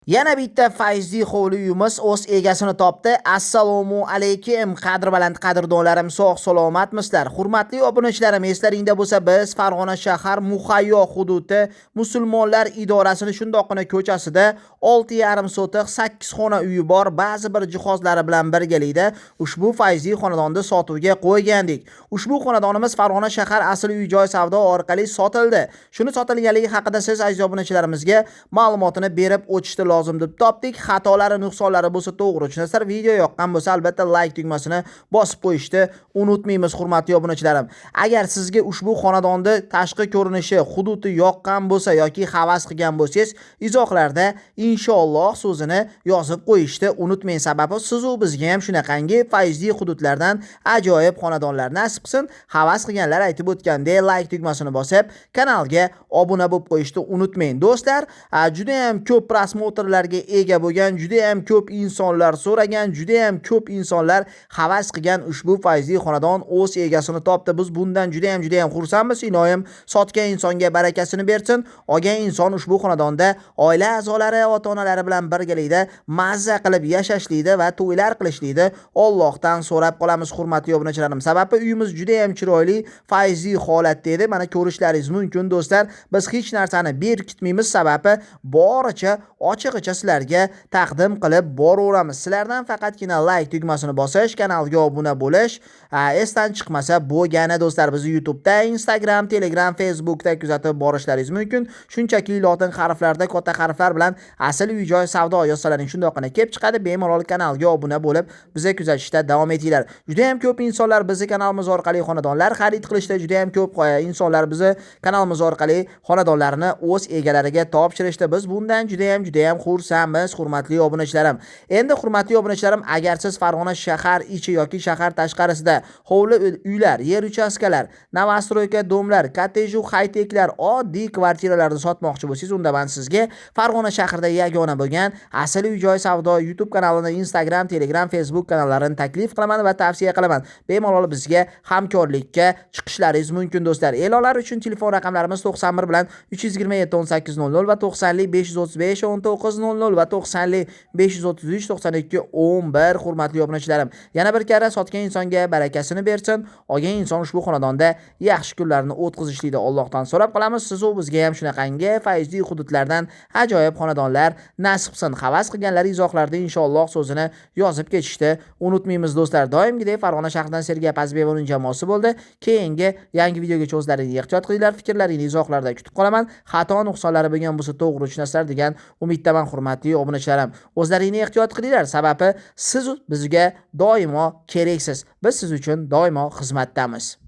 Yana bitta fayzli hovli uyimiz o'z egasini topdi. Assalomu alaykum qadrbaland qadrdonlarim, sog' salomatmisizlar? Hurmatli obunachilarim, eslaringda bo'lsa, biz Farg'ona shahar Muhayyo hududi musulmonlar idorasini shundoqqina ko'chasida 6,5 sotiq 8 xona uyi bor, ba'zi bir jihozlari bilan birgalikda ushbu fayzli xonadonni sotuvga qo'ygandik. Ushbu xonadonimiz Farg'ona shahar asl uy-joy savdo orqali sotildi. Shuni sotilganligi haqida siz aziz obunachilarimizga ma'lumotini berib o'tishdi lozim deb topdik. Xatolari, nuqsonlari bo'lsa to'g'ri tushunasizlar. Video yoqqan bo'lsa albatta like tugmasini bosib qo'yishni unutmaymiz, hurmatli obunachilarim. Agar sizga ushbu xonadonni tashqi ko'rinishi, hududi yoqqan bo'lsa yoki havas qilgan bo'lsangiz, izohlarda inshaalloh so'zini yozib qo'yishni unutmang. Sababi siz u bizga ham shunaqangi fayzli hududlardan ajoyib xonadonlar nasib qilsin. Havas qilganlar aytib o'tgandek like tugmasini bosib, kanalga obuna bo'lib qo'yishni unutmang. Do'stlar, juda ham ko'p prosmotrlarga ega bo'lgan, juda ham ko'p insonlar so'ragan, juda ham ko'p insonlar havas qilgan ushbu fayzli xonadon o'z egasini topdi. Biz bundan juda ham xursandmiz. Iloyim sotgan insonga barakasini bersin. Olgan inson ushbu xonadonda oila a'zolari, ota-onalari bilan birgalikda mazza qilib yashashlikda va to'ylar qilishlikda Allohdan so'rab qolamiz, hurmatli obunachilarim. Sababi uyimiz juda ham chiroyli, fayzli holatda edi. Mana ko'rishlaringiz mumkin do'stlar. Biz hech narsani berkitmaymiz, sababi boricha ochiqcha sizlarga taqdim qilib boraveramiz. Sizlardan faqatgina like tugmasini bosish, kanalga obuna bo'lish esdan chiqmasa bo'lgani do'stlar. Bizni YouTube'da, Instagram, Telegram, Facebook'da kuzatib borishlaringiz mumkin. Shunchaki lotin harflarda katta harflar bilan asl uy-joy savdo yozsalaring shundoqqina kelib chiqadi. Bemalol kanalga obuna bo'lib bizni kuzatishda davom etinglar. Juda ham ko'p insonlar bizni kanalimiz orqali xonadonlar xarid qilishda, juda ham ko'p insonlar bizni kanalimiz orqali xonadonlarni o'z egalariga topshirishdi. Biz bundan juda ham xursandmiz, hurmatli obunachilarim. Endi hurmatli obunachilarim, agar siz Farg'ona shahar ichi yoki shahar tashqarisida hovli uylar, yer uchastkalar, novostroyka domlar, kottej u hayteklar, oddiy kvartiralarni sotmoqchi bo'lsangiz, unda men sizga Farg'ona shahrida yagona bo'lgan asl uy-joy savdo YouTube kanalini, Instagram, Telegram, Facebook kanallarini taklif qilaman va tavsiya qilaman. Bemalol bizga hamkorlikka chiqishlaringiz mumkin do'stlar. E'lonlar uchun telefon raqamlarimiz 91 bilan 327 1800 va 90 535 1900 va 90 533 92 11, hurmatli obunachilarim. Yana bir karra sotgan insonga barakasini bersin. Olgan inson ushbu xonadonda yaxshi kunlarni o'tkazishlikda Allohdan so'rab qolamiz. Siz u bizga ham shunaqangi fayzli hududlardan ajoyib xonadonlar nasib qilsin. Havas qilganlar izohlarda inshaalloh so'zini yozib ketishni unutmaymiz do'stlar. Doimgidek Farg'ona shahridan Sergey Pazbevoning jamoasi bo'ldi. Keyingi yangi videogacha o'zlaringiz ehtiyot qilinglar. Fikrlaringizni izohlarda kutib qolaman. Xato nuqsonlari bo'lgan bo'lsa to'g'ri tushunasizlar degan umiddaman, hurmatli obunachilarim. O'zlaringizni ehtiyot qilinglar, sababi siz bizga doimo keraksiz. Biz siz uchun doimo xizmatdamiz.